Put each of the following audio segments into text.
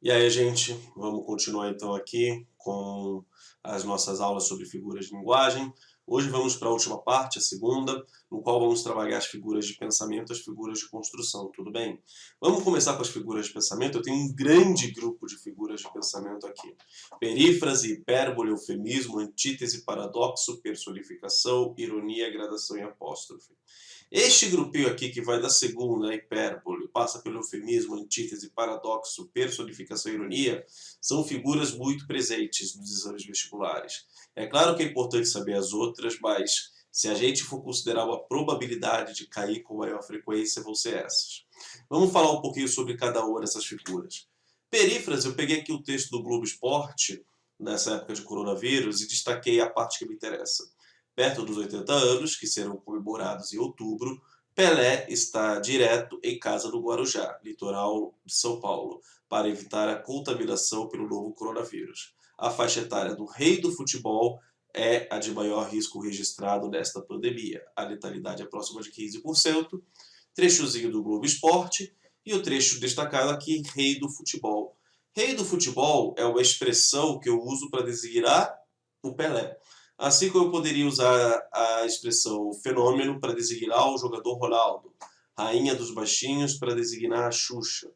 E aí, gente, vamos continuar então aqui com as nossas aulas sobre figuras de linguagem. Hoje vamos para a última parte, a segunda, no qual vamos trabalhar as figuras de pensamento e as figuras de construção, tudo bem? Vamos começar com as figuras de pensamento. Eu tenho um grande grupo de figuras de pensamento aqui. Perífrase, hipérbole, eufemismo, antítese, paradoxo, personificação, ironia, gradação e apóstrofe. Este grupinho aqui, que vai da segunda, a hipérbole, passa pelo eufemismo, antítese, paradoxo, personificação e ironia, são figuras muito presentes nos exames vestibulares. É claro que é importante saber as outras, mas se a gente for considerar a probabilidade de cair com maior frequência, vão ser essas. Vamos falar um pouquinho sobre cada uma dessas figuras. Perífrase, eu peguei aqui o texto do Globo Esporte, nessa época de coronavírus, e destaquei a parte que me interessa. Perto dos 80 anos, que serão comemorados em outubro, Pelé está direto em casa no Guarujá, litoral de São Paulo, para evitar a contaminação pelo novo coronavírus. A faixa etária do rei do futebol é a de maior risco registrado nesta pandemia. A letalidade é próxima de 15%. Trechozinho do Globo Esporte e o trecho destacado aqui, rei do futebol. Rei do futebol é uma expressão que eu uso para designar o Pelé. Assim como eu poderia usar a expressão fenômeno para designar o jogador Ronaldo, rainha dos baixinhos para designar a Xuxa.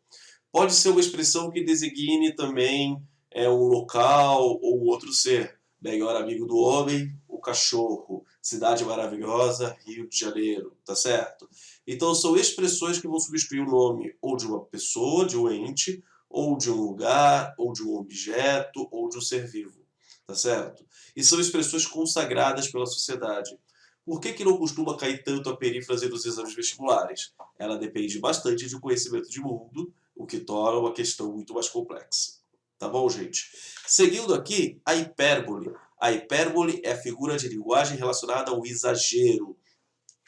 Pode ser uma expressão que designe também um local ou outro ser. Melhor amigo do homem, o cachorro. Cidade maravilhosa, Rio de Janeiro, tá certo? Então são expressões que vão substituir o nome ou de uma pessoa, de um ente, ou de um lugar, ou de um objeto, ou de um ser vivo. Tá certo? E são expressões consagradas pela sociedade. Por que não costuma cair tanto a perífrase dos exames vestibulares? Ela depende bastante de conhecimento de mundo, o que torna uma questão muito mais complexa. Tá bom, gente? Seguindo aqui, a hipérbole. A hipérbole é a figura de linguagem relacionada ao exagero.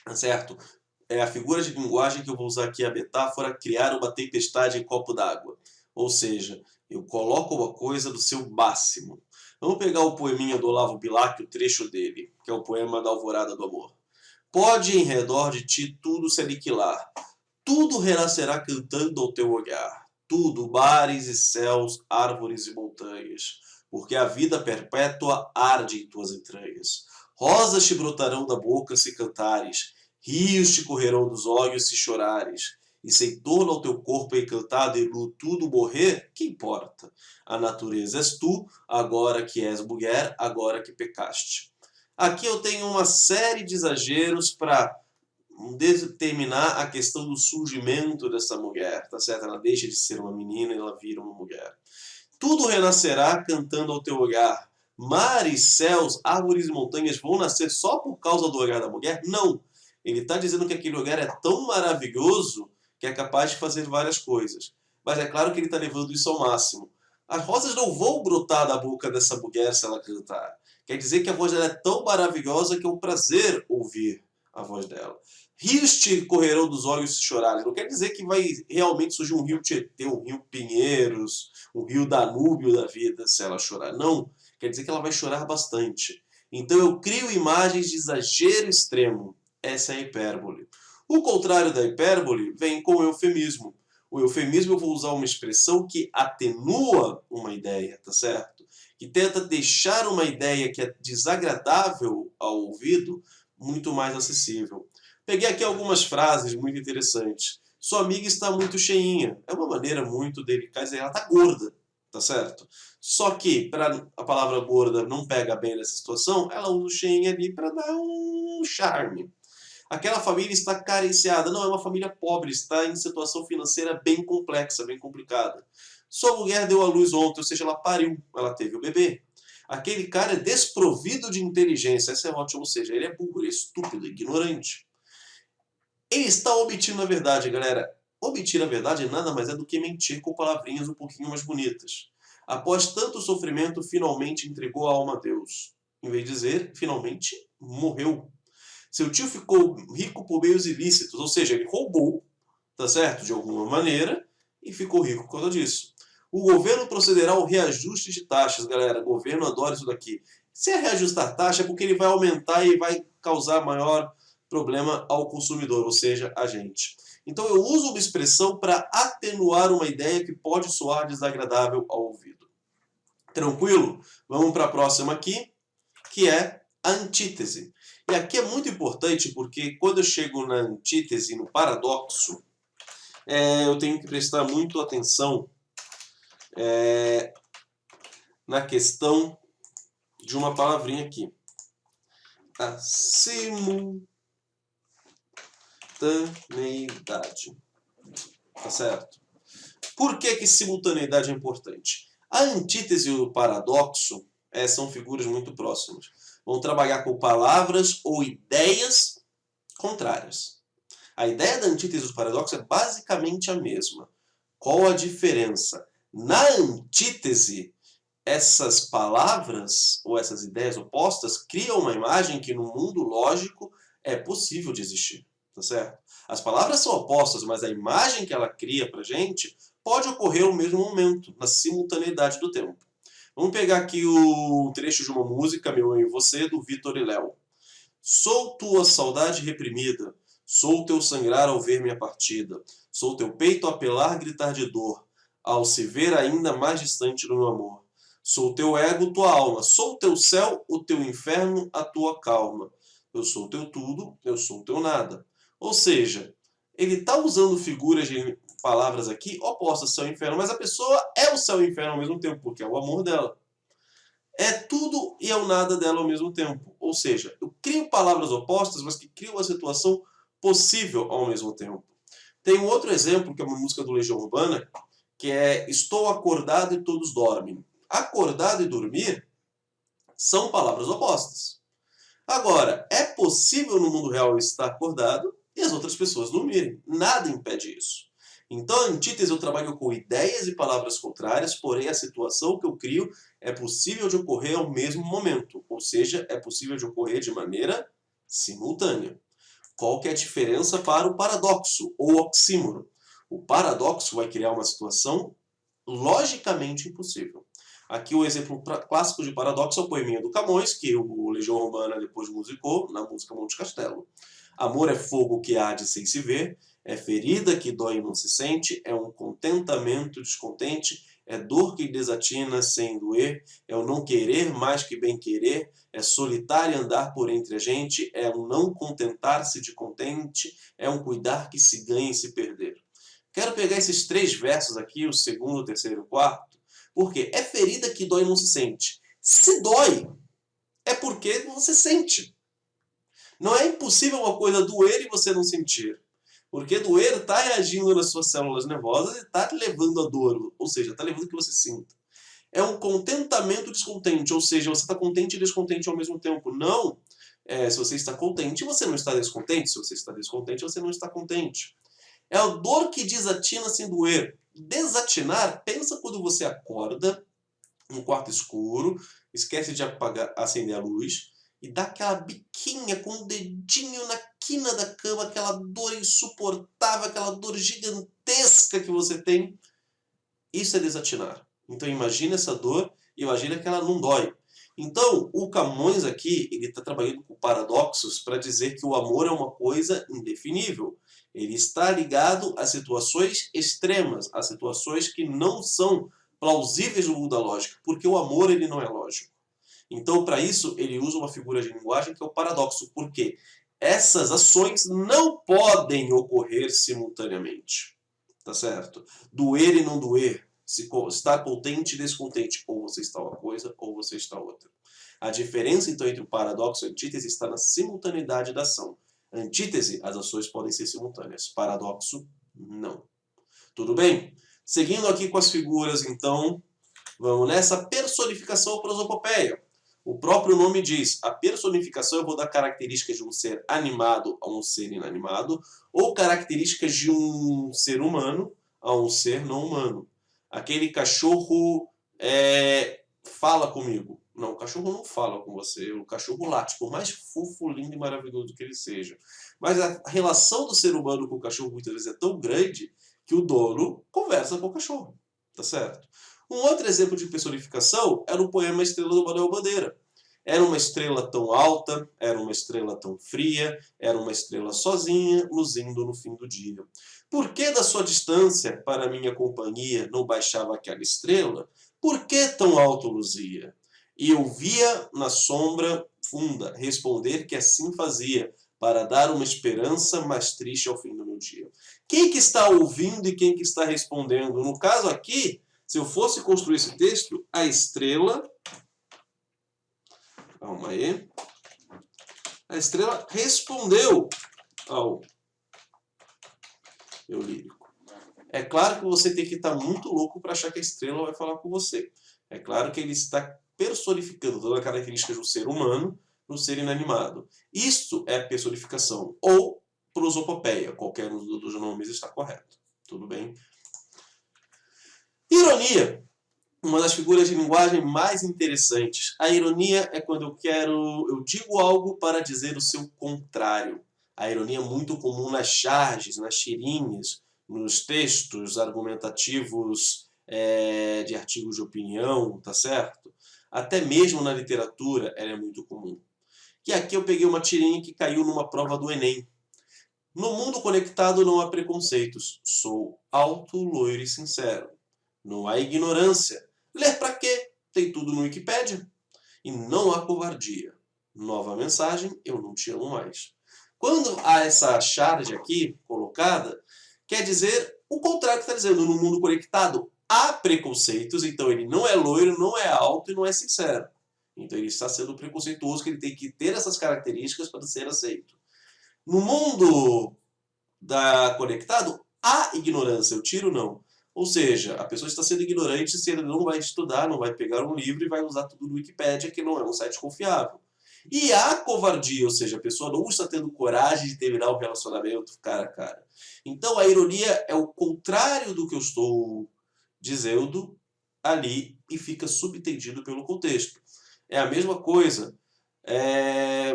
Tá certo? É a figura de linguagem que eu vou usar aqui, a metáfora, criar uma tempestade em copo d'água. Ou seja, eu coloco uma coisa no seu máximo. Vamos pegar o poeminha do Olavo Bilac, o trecho dele, que é o poema da Alvorada do Amor. Pode em redor de ti tudo se aniquilar, tudo renascerá cantando ao teu olhar, tudo, mares e céus, árvores e montanhas, porque a vida perpétua arde em tuas entranhas. Rosas te brotarão da boca se cantares, rios te correrão dos olhos se chorares, e se em torno ao teu corpo encantado e nu tudo morrer, que importa? A natureza és tu, agora que és mulher, agora que pecaste. Aqui eu tenho uma série de exageros para determinar a questão do surgimento dessa mulher, tá certo? Ela deixa de ser uma menina e ela vira uma mulher. Tudo renascerá cantando ao teu olhar. Mares, céus, árvores e montanhas vão nascer só por causa do olhar da mulher? Não. Ele está dizendo que aquele olhar é tão maravilhoso que é capaz de fazer várias coisas. Mas é claro que ele está levando isso ao máximo. As rosas não vão brotar da boca dessa mulher se ela cantar. Quer dizer que a voz dela é tão maravilhosa que é um prazer ouvir a voz dela. Rios te correrão dos olhos se chorares. Não quer dizer que vai realmente surgir um rio Tietê, um rio Pinheiros, um rio Danúbio da vida se ela chorar. Não. Quer dizer que ela vai chorar bastante. Então eu crio imagens de exagero extremo. Essa é a hipérbole. O contrário da hipérbole vem com o eufemismo. O eufemismo eu vou usar uma expressão que atenua uma ideia, tá certo? Que tenta deixar uma ideia que é desagradável ao ouvido muito mais acessível. Peguei aqui algumas frases muito interessantes. Sua amiga está muito cheinha. É uma maneira muito delicada de dizer, ela está gorda, tá certo? Só que, para a palavra gorda não pega bem nessa situação, ela usa o cheinha ali para dar um charme. Aquela família está carenciada. Não, é uma família pobre, está em situação financeira bem complexa, bem complicada. Sua mulher deu à luz ontem, ou seja, ela pariu, ela teve o bebê. Aquele cara é desprovido de inteligência, essa é ótima, ou seja, ele é burro, ele é estúpido, ignorante. Ele está omitindo a verdade, galera. Omitir a verdade nada mais é do que mentir com palavrinhas um pouquinho mais bonitas. Após tanto sofrimento, finalmente entregou a alma a Deus. Em vez de dizer, finalmente morreu. Seu tio ficou rico por meios ilícitos, ou seja, ele roubou, tá certo, de alguma maneira, e ficou rico por causa disso. O governo procederá ao reajuste de taxas, galera. O governo adora isso daqui. Se é reajustar taxa, é porque ele vai aumentar e vai causar maior problema ao consumidor, ou seja, a gente. Então eu uso uma expressão para atenuar uma ideia que pode soar desagradável ao ouvido. Tranquilo? Vamos para a próxima aqui, que é a antítese. E aqui é muito importante porque quando eu chego na antítese, no paradoxo, eu tenho que prestar muito atenção na questão de uma palavrinha aqui. A simultaneidade. Tá certo? Por que simultaneidade é importante? A antítese e o paradoxo são figuras muito próximas. Vão trabalhar com palavras ou ideias contrárias. A ideia da antítese e do paradoxo é basicamente a mesma. Qual a diferença? Na antítese, essas palavras ou essas ideias opostas criam uma imagem que no mundo lógico é possível de existir. Tá certo? As palavras são opostas, mas a imagem que ela cria pra gente pode ocorrer ao mesmo momento, na simultaneidade do tempo. Vamos pegar aqui o trecho de uma música, Meu Eu e Você, do Vitor e Léo. Sou tua saudade reprimida, sou teu sangrar ao ver minha partida, sou teu peito a apelar, gritar de dor, ao se ver ainda mais distante do meu amor. Sou teu ego, tua alma, sou teu céu, o teu inferno, a tua calma. Eu sou teu tudo, eu sou teu nada. Ou seja, ele está usando figuras de palavras aqui opostas, céu e inferno, mas a pessoa é o céu e o inferno ao mesmo tempo, porque é o amor dela. É tudo e é o nada dela ao mesmo tempo. Ou seja, eu crio palavras opostas, mas que criam uma situação possível ao mesmo tempo. Tem um outro exemplo, que é uma música do Legião Urbana, que é Estou acordado e todos dormem. Acordado e dormir são palavras opostas. Agora, é possível no mundo real eu estar acordado e as outras pessoas dormirem. Nada impede isso. Então, a antítese eu trabalho com ideias e palavras contrárias, porém a situação que eu crio é possível de ocorrer ao mesmo momento. Ou seja, é possível de ocorrer de maneira simultânea. Qual que é a diferença para o paradoxo ou oxímoro? O paradoxo vai criar uma situação logicamente impossível. Aqui o exemplo clássico de paradoxo é o poeminha do Camões, que o Legião Urbana depois musicou na música Monte Castelo. Amor é fogo que arde sem se ver, é ferida que dói e não se sente, é um contentamento descontente, é dor que desatina sem doer, é o não querer mais que bem querer, é solitário andar por entre a gente, é um não contentar-se de contente, é um cuidar que se ganha e se perder. Quero pegar esses três versos aqui, o segundo, o terceiro e o quarto, porque é ferida que dói e não se sente. Se dói, é porque você sente. Não é impossível uma coisa doer e você não sentir. Porque doer está reagindo nas suas células nervosas e está te levando a dor. Ou seja, está levando que você sinta. É um contentamento descontente. Ou seja, você está contente e descontente ao mesmo tempo. Não. Se você está contente, você não está descontente. Se você está descontente, você não está contente. É a dor que desatina sem doer. Desatinar, pensa quando você acorda num quarto escuro, esquece de acender a luz e dá aquela biquinha com o dedinho na quina da cama, aquela dor insuportável, aquela dor gigantesca que você tem. Isso é desatinar. Então imagina essa dor e imagina que ela não dói. Então, o Camões aqui, ele está trabalhando com paradoxos para dizer que o amor é uma coisa indefinível. Ele está ligado a situações extremas, a situações que não são plausíveis no mundo da lógica, porque o amor ele não é lógico. Então, para isso, ele usa uma figura de linguagem que é o paradoxo, porque essas ações não podem ocorrer simultaneamente. Tá certo? Doer e não doer, estar contente e descontente, ou você está uma coisa ou você está outra. A diferença, então, entre o paradoxo e a antítese está na simultaneidade da ação. Antítese, as ações podem ser simultâneas. Paradoxo, não. Tudo bem? Seguindo aqui com as figuras, então, vamos nessa personificação ou prosopopeia. O próprio nome diz, a personificação eu vou dar características de um ser animado a um ser inanimado, ou características de um ser humano a um ser não humano. Aquele cachorro fala comigo. Não, o cachorro não fala com você, o cachorro late, por mais fofo, lindo e maravilhoso que ele seja. Mas a relação do ser humano com o cachorro muitas vezes é tão grande que o dono conversa com o cachorro, tá certo? Um outro exemplo de personificação é no poema Estrela do Manuel Bandeira. Era uma estrela tão alta, era uma estrela tão fria, era uma estrela sozinha, luzindo no fim do dia. Por que da sua distância para minha companhia não baixava aquela estrela? Por que tão alto luzia? E eu via na sombra funda responder que assim fazia, para dar uma esperança mais triste ao fim do meu dia. Quem que está ouvindo e quem que está respondendo? No caso aqui, se eu fosse construir esse texto, a estrela... Calma aí. A estrela respondeu ao eu lírico. É claro que você tem que estar muito louco para achar que a estrela vai falar com você. É claro que ele está personificando toda a característica do ser humano no ser inanimado. Isso é personificação ou prosopopeia. Qualquer um dos nomes está correto. Tudo bem? Ironia. Uma das figuras de linguagem mais interessantes. A ironia é quando eu digo algo para dizer o seu contrário. A ironia é muito comum nas charges, nas tirinhas, nos textos argumentativos de artigos de opinião, tá certo? Até mesmo na literatura ela é muito comum. E aqui eu peguei uma tirinha que caiu numa prova do Enem. No mundo conectado não há preconceitos. Sou alto, loiro e sincero. Não há ignorância. Ler pra quê? Tem tudo no Wikipédia. E não há covardia. Nova mensagem, eu não te amo mais. Quando há essa charge aqui colocada, quer dizer o contrário que está dizendo. No mundo conectado há preconceitos, então ele não é loiro, não é alto e não é sincero. Então ele está sendo preconceituoso, que ele tem que ter essas características para ser aceito. No mundo conectado, há ignorância, eu tiro não. Ou seja, a pessoa está sendo ignorante se ele não vai estudar, não vai pegar um livro e vai usar tudo no Wikipédia, que não é um site confiável. E há covardia, ou seja, a pessoa não está tendo coragem de terminar o relacionamento cara a cara. Então a ironia é o contrário do que eu estou dizendo ali e fica subentendido pelo contexto. É a mesma coisa.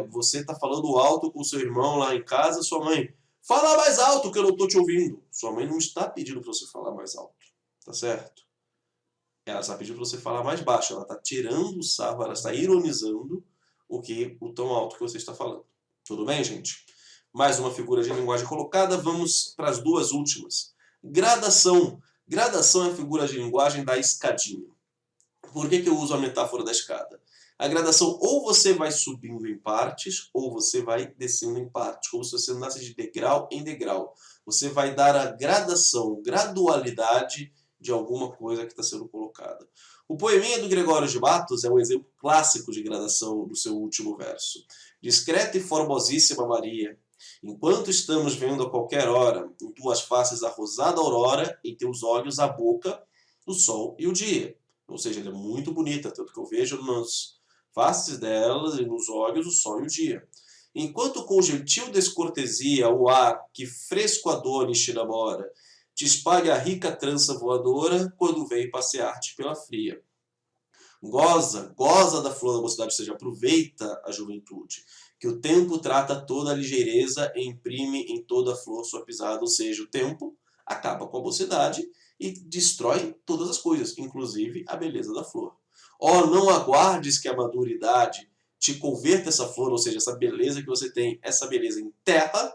Você está falando alto com seu irmão lá em casa, sua mãe... Fala mais alto que eu não estou te ouvindo. Sua mãe não está pedindo para você falar mais alto. Tá certo? Ela está pedindo para você falar mais baixo. Ela está tirando o sarro, ela está ironizando o tão alto que você está falando. Tudo bem, gente? Mais uma figura de linguagem colocada. Vamos para as duas últimas. Gradação. Gradação é a figura de linguagem da escadinha. Por que eu uso a metáfora da escada? A gradação, ou você vai subindo em partes, ou você vai descendo em partes, como se você andasse de degrau em degrau. Você vai dar a gradação, gradualidade de alguma coisa que está sendo colocada. O poeminha do Gregório de Matos é um exemplo clássico de gradação do seu último verso. Discreta e formosíssima Maria, enquanto estamos vendo a qualquer hora, em tuas faces a rosada aurora, em teus olhos a boca, o sol e o dia. Ou seja, ela é muito bonita, tanto que eu vejo nas faces delas e nos olhos o sol e o dia. Enquanto com gentil descortesia o ar que fresco adorne e te namora, te espalha a rica trança voadora quando vem passear-te pela fria. Goza, goza da flor da mocidade, ou seja, aproveita a juventude, que o tempo trata toda a ligeireza e imprime em toda a flor sua pisada, ou seja, o tempo acaba com a mocidade e destrói todas as coisas, inclusive a beleza da flor. Ó, não aguardes que a maduridade te converta essa flor, ou seja, essa beleza que você tem, essa beleza em terra,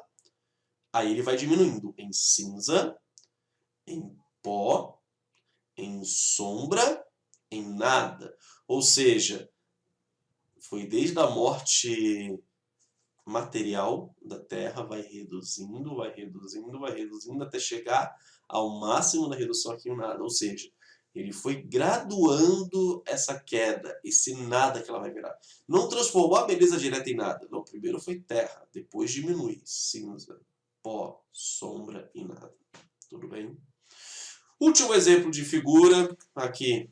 aí ele vai diminuindo em cinza, em pó, em sombra, em nada. Ou seja, foi desde a morte material da terra, vai reduzindo, vai reduzindo, vai reduzindo, até chegar ao máximo da redução aqui em nada. Ou seja, ele foi graduando essa queda, esse nada que ela vai virar. Não transformou a beleza direta em nada. Não, primeiro foi terra, depois diminui. Cinza, pó, sombra e nada. Tudo bem? Último exemplo de figura aqui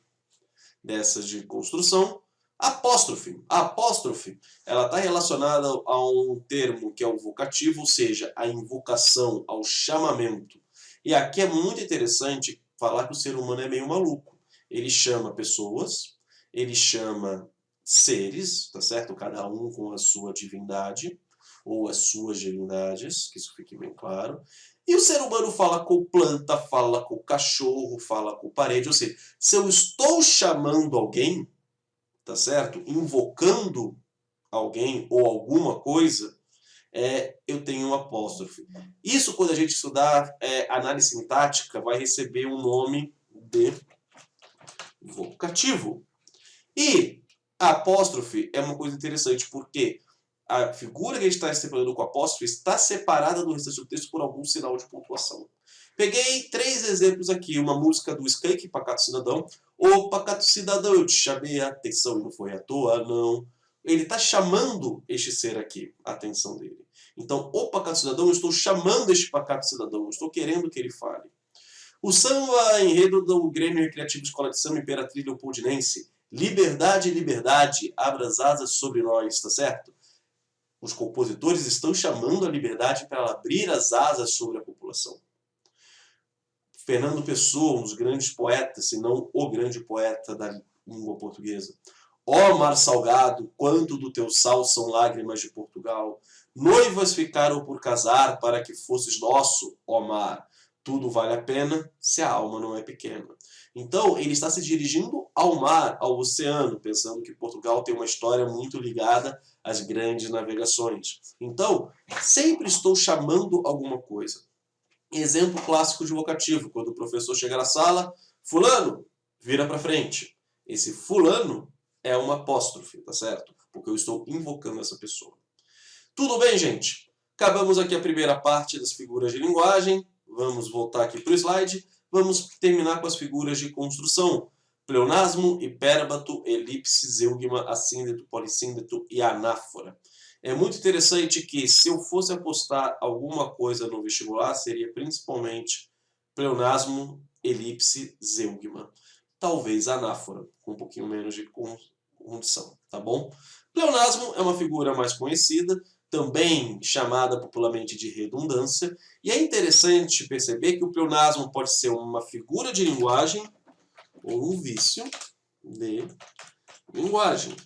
dessas de construção. Apóstrofe. A apóstrofe, ela está relacionada a um termo que é o vocativo, ou seja, a invocação, ao chamamento. E aqui é muito interessante falar que o ser humano é meio maluco. Ele chama pessoas, ele chama seres, tá certo? Cada um com a sua divindade, ou as suas divindades, que isso fique bem claro. E o ser humano fala com planta, fala com cachorro, fala com parede. Ou seja, se eu estou chamando alguém, tá certo? Invocando alguém ou alguma coisa, eu tenho um apóstrofe. Isso, quando a gente estudar análise sintática, vai receber um nome de vocativo. E a apóstrofe é uma coisa interessante, porque a figura que a gente está separando com apóstrofe está separada do restante do texto por algum sinal de pontuação. Peguei 3 exemplos aqui, uma música do Skank, Pacato Cidadão. Ô, Pacato Cidadão, eu te chamei a atenção e não foi à toa, não. Ele está chamando este ser aqui, a atenção dele. Então, o Pacato Cidadão, eu estou chamando este Pacato Cidadão, eu estou querendo que ele fale. O samba enredo do Grêmio Recreativo Escola de Samba Imperatriz Leopoldinense. Liberdade, liberdade, abra as asas sobre nós, tá certo? Os compositores estão chamando a liberdade para ela abrir as asas sobre a população. Fernando Pessoa, um dos grandes poetas, se não o grande poeta da língua portuguesa. Ó mar salgado, quanto do teu sal são lágrimas de Portugal. Noivas ficaram por casar para que fosses nosso, ó mar. Tudo vale a pena se a alma não é pequena. Então, ele está se dirigindo ao mar, ao oceano, pensando que Portugal tem uma história muito ligada às grandes navegações. Então, sempre estou chamando alguma coisa. Exemplo clássico de vocativo, quando o professor chega na sala, fulano, vira para frente. Esse fulano é uma apóstrofe, tá certo? Porque eu estou invocando essa pessoa. Tudo bem, gente? Acabamos aqui a primeira parte das figuras de linguagem. Vamos voltar aqui para o slide. Vamos terminar com as figuras de construção. Pleonasmo, hipérbato, elipse, zeugma, assíndeto, polissíndeto e anáfora. É muito interessante que, se eu fosse apostar alguma coisa no vestibular, seria principalmente pleonasmo, elipse, zeugma. Talvez anáfora, com um pouquinho menos de condição, tá bom? Pleonasmo é uma figura mais conhecida, também chamada popularmente de redundância, e é interessante perceber que o pleonasmo pode ser uma figura de linguagem ou um vício de linguagem.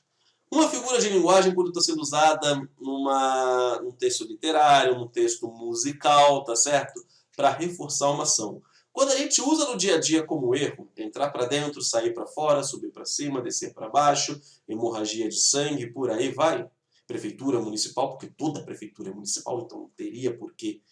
Uma figura de linguagem, quando está sendo usada num texto literário, num texto musical, tá certo? Para reforçar uma ação. Quando a gente usa no dia a dia como erro, entrar para dentro, sair para fora, subir para cima, descer para baixo, hemorragia de sangue, por aí vai. Prefeitura municipal, porque toda prefeitura é municipal, então não teria por que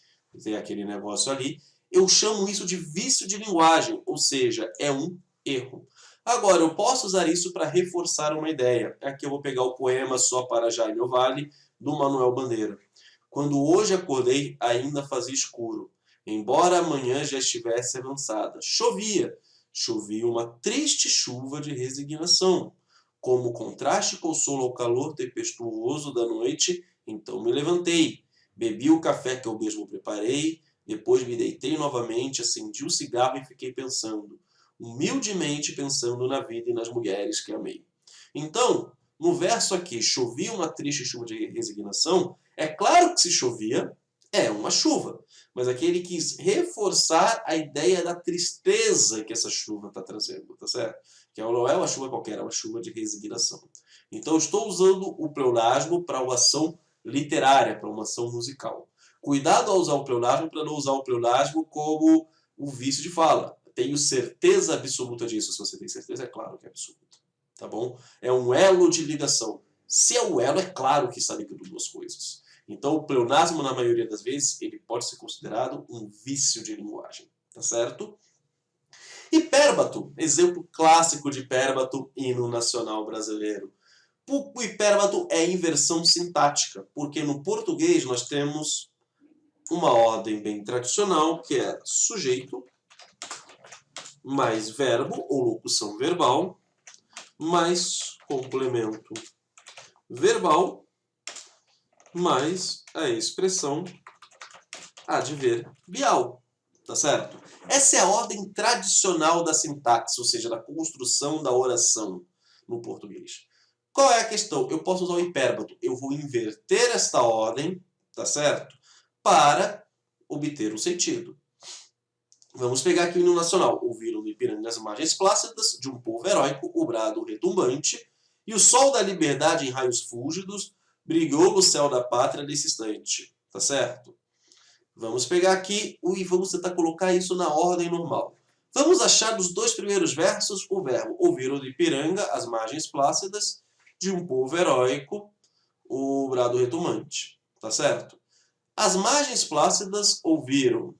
ter aquele negócio ali. Eu chamo isso de vício de linguagem, ou seja, é um erro. Agora, eu posso usar isso para reforçar uma ideia. Aqui eu vou pegar o poema Só para Jaime Ovalle, do Manuel Bandeira. Quando hoje acordei, ainda fazia escuro. Embora a manhã já estivesse avançada. Chovia. Chovia uma triste chuva de resignação. Como contraste consolo ao calor tempestuoso da noite, então me levantei. Bebi o café que eu mesmo preparei, depois me deitei novamente, acendi o cigarro e fiquei pensando. Humildemente pensando na vida e nas mulheres que amei. Então, no verso aqui, chovia uma triste chuva de resignação, é claro que se chovia, é uma chuva. Mas aqui ele quis reforçar a ideia da tristeza que essa chuva está trazendo, tá certo? Que não é uma chuva qualquer, é uma chuva de resignação. Então, eu estou usando o pleonasmo para uma ação literária, para uma ação musical. Cuidado ao usar o pleonasmo para não usar o pleonasmo como o vício de fala. Tenho certeza absoluta disso. Se você tem certeza, é claro que é absoluta. Tá bom? É um elo de ligação. Se é um elo, é claro que está ligando duas coisas. Então, o pleonasmo, na maioria das vezes, ele pode ser considerado um vício de linguagem. Tá certo? Hipérbato. Exemplo clássico de hipérbato, hino nacional brasileiro. O hipérbato é inversão sintática, porque no português nós temos uma ordem bem tradicional, que é sujeito, mais verbo ou locução verbal, mais complemento verbal, mais a expressão adverbial. Tá certo? Essa é a ordem tradicional da sintaxe, ou seja, da construção da oração no português. Qual é a questão? Eu posso usar o hipérbato. Eu vou inverter esta ordem, tá certo? Para obter um sentido. Vamos pegar aqui o hino nacional. Ouviram no Ipiranga as margens plácidas de um povo heróico, o brado retumbante, e o sol da liberdade em raios fúlgidos brilhou no céu da pátria nesse instante. Tá certo? Vamos pegar aqui e vamos tentar colocar isso na ordem normal. Vamos achar dos dois primeiros versos o verbo ouviram do Ipiranga as margens plácidas de um povo heróico, o brado retumante. Tá certo? As margens plácidas ouviram.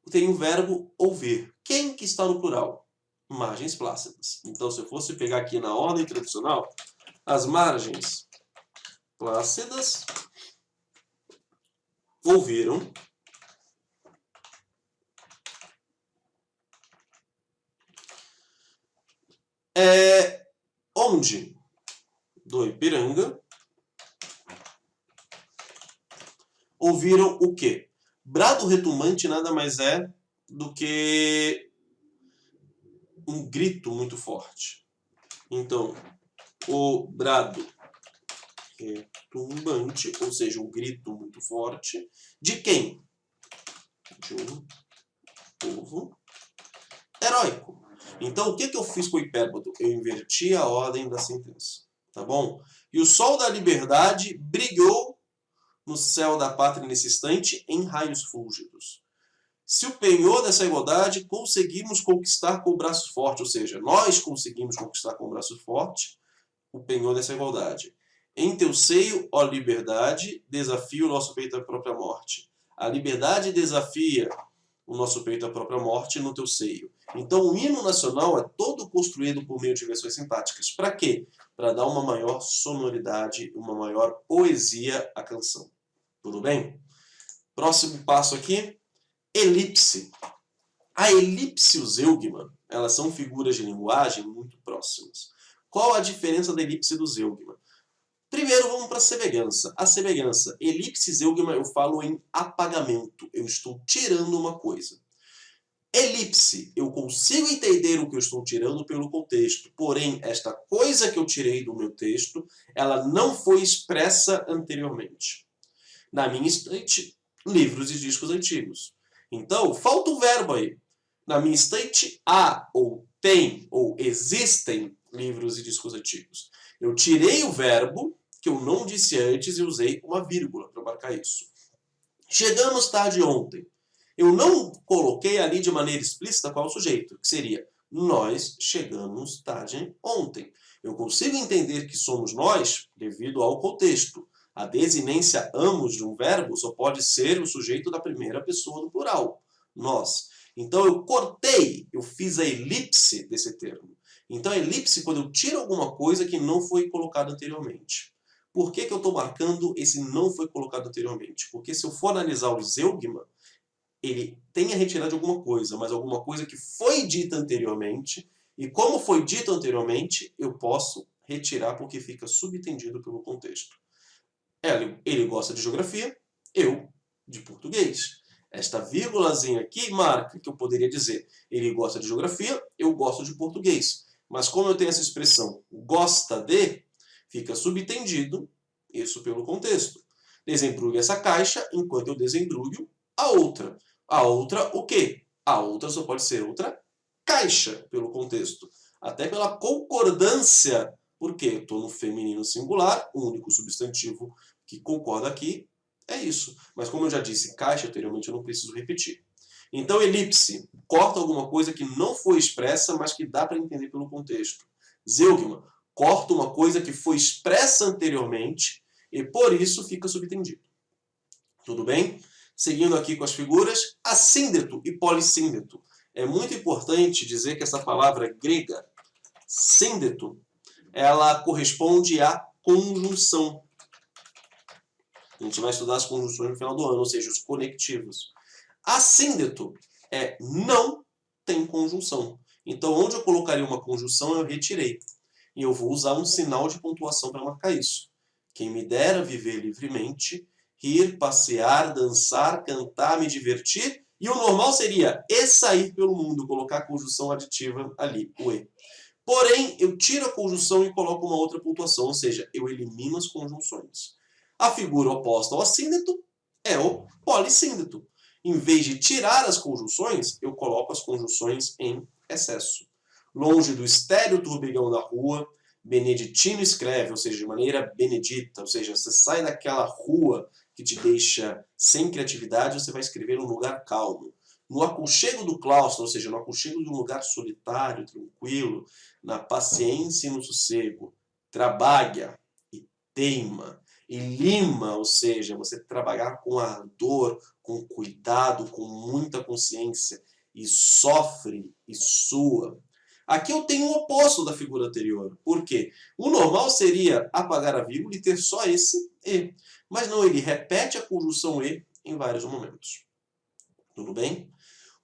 Tem o verbo ouvir. Quem que está no plural? Margens plácidas. Então, se eu fosse pegar aqui na ordem tradicional, as margens plácidas ouviram onde? Do Ipiranga. Ouviram o quê? Brado retumante nada mais é do que um grito muito forte. Então, o brado retumbante, ou seja, um grito muito forte, de quem? De um povo heróico. Então, o que eu fiz com o hipérbado? Eu inverti a ordem da sentença. Tá bom? E o sol da liberdade brilhou no céu da pátria nesse instante em raios fúlgidos. Se o penhor dessa igualdade conseguimos conquistar com o braço forte, ou seja, nós conseguimos conquistar com o braço forte o penhor dessa igualdade. Em teu seio, ó liberdade, desafia o nosso peito à própria morte. A liberdade desafia o nosso peito à própria morte no teu seio. Então, o hino nacional é todo construído por meio de versões sintáticas. Para quê? Para dar uma maior sonoridade, uma maior poesia à canção. Tudo bem? Próximo passo aqui, elipse. A elipse e o zeugma, elas são figuras de linguagem muito próximas. Qual a diferença da elipse e do zeugma? Primeiro vamos para a semelhança. A semelhança, elipse e zeugma, eu falo em apagamento. Eu estou tirando uma coisa. Elipse, eu consigo entender o que eu estou tirando pelo contexto. Porém, esta coisa que eu tirei do meu texto, ela não foi expressa anteriormente. Na minha estante, livros e discos antigos. Então, falta o verbo aí. Na minha estante, há, ou tem, ou existem livros e discos antigos. Eu tirei o verbo, que eu não disse antes, e usei uma vírgula para marcar isso. Chegamos tarde ontem. Eu não coloquei ali de maneira explícita qual é o sujeito, que seria nós chegamos tarde ontem. Eu consigo entender que somos nós devido ao contexto. A desinência amos de um verbo só pode ser o sujeito da primeira pessoa do plural, nós. Então eu cortei, eu fiz a elipse desse termo. Então a elipse quando eu tiro alguma coisa que não foi colocada anteriormente. Por que eu estou marcando esse não foi colocado anteriormente? Porque se eu for analisar o zeugma, ele tem a retirada de alguma coisa, mas alguma coisa que foi dita anteriormente, e como foi dito anteriormente, eu posso retirar porque fica subentendido pelo contexto. Ele gosta de geografia, eu de português. Esta vírgulazinha aqui marca que eu poderia dizer ele gosta de geografia, eu gosto de português. Mas como eu tenho essa expressão gosta de, fica subentendido isso pelo contexto. Desembrulhe essa caixa enquanto eu desembrulho a outra. A outra o quê? A outra só pode ser outra caixa pelo contexto. Até pela concordância. Porque eu estou no feminino singular, o único substantivo que concorda aqui é isso. Mas como eu já disse caixa anteriormente, eu não preciso repetir. Então, elipse, corta alguma coisa que não foi expressa, mas que dá para entender pelo contexto. Zeugma, corta uma coisa que foi expressa anteriormente e por isso fica subentendido. Tudo bem? Seguindo aqui com as figuras, assíndeto e polissíndeto. É muito importante dizer que essa palavra grega, síndeto, ela corresponde à conjunção. A gente vai estudar as conjunções no final do ano, ou seja, os conectivos. Assíndeto é não tem conjunção. Então, onde eu colocaria uma conjunção, eu retirei. E eu vou usar um sinal de pontuação para marcar isso. Quem me dera viver livremente, rir, passear, dançar, cantar, me divertir. E o normal seria e sair pelo mundo, colocar a conjunção aditiva ali, o e. Porém, eu tiro a conjunção e coloco uma outra pontuação, ou seja, eu elimino as conjunções. A figura oposta ao assíndeto é o polissíndeto. Em vez de tirar as conjunções, eu coloco as conjunções em excesso. Longe do estéril turbigão da rua, Beneditino escreve, ou seja, de maneira benedita, ou seja, você sai daquela rua que te deixa sem criatividade, você vai escrever num lugar calmo. no aconchego do claustro, ou seja, no aconchego de um lugar solitário, tranquilo, na paciência e no sossego, trabalha e teima e lima, ou seja, você trabalhar com ardor, com cuidado, com muita consciência, e sofre e sua. Aqui eu tenho o oposto da figura anterior. Por quê? O normal seria apagar a vírgula e ter só esse E. Mas não, ele repete a conjunção E em vários momentos. Tudo bem?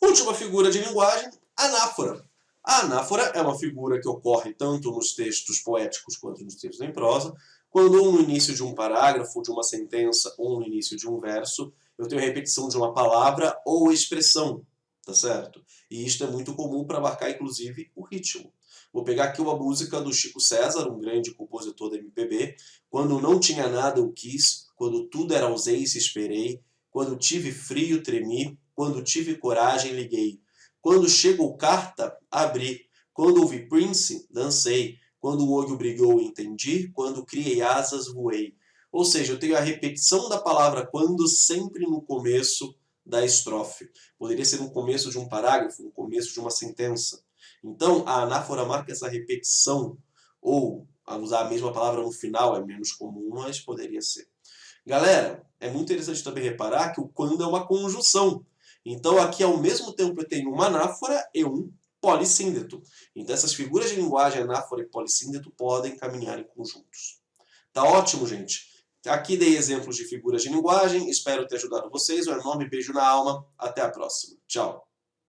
Última figura de linguagem, anáfora. A anáfora é uma figura que ocorre tanto nos textos poéticos quanto nos textos em prosa, quando no início de um parágrafo, de uma sentença ou no início de um verso, eu tenho a repetição de uma palavra ou expressão, tá certo? E isto é muito comum para marcar, inclusive, o ritmo. Vou pegar aqui uma música do Chico César, um grande compositor da MPB. Quando não tinha nada eu quis, quando tudo era ausência esperei, quando tive frio tremi, quando tive coragem liguei, quando chegou carta abri, quando ouvi Prince dancei, quando o olho brilhou entendi, quando criei asas voei. Ou seja, eu tenho a repetição da palavra quando sempre no começo da estrofe. Poderia ser no começo de um parágrafo, no começo de uma sentença. Então, a anáfora marca essa repetição, ou a usar a mesma palavra no final é menos comum, mas poderia ser. Galera, é muito interessante também reparar que o quando é uma conjunção. Então, aqui, ao mesmo tempo, eu tenho uma anáfora e um polissíndeto. Então, essas figuras de linguagem, anáfora e polissíndeto, podem caminhar em conjuntos. Tá ótimo, gente? Aqui dei exemplos de figuras de linguagem. Espero ter ajudado vocês. Um enorme beijo na alma. Até a próxima. Tchau.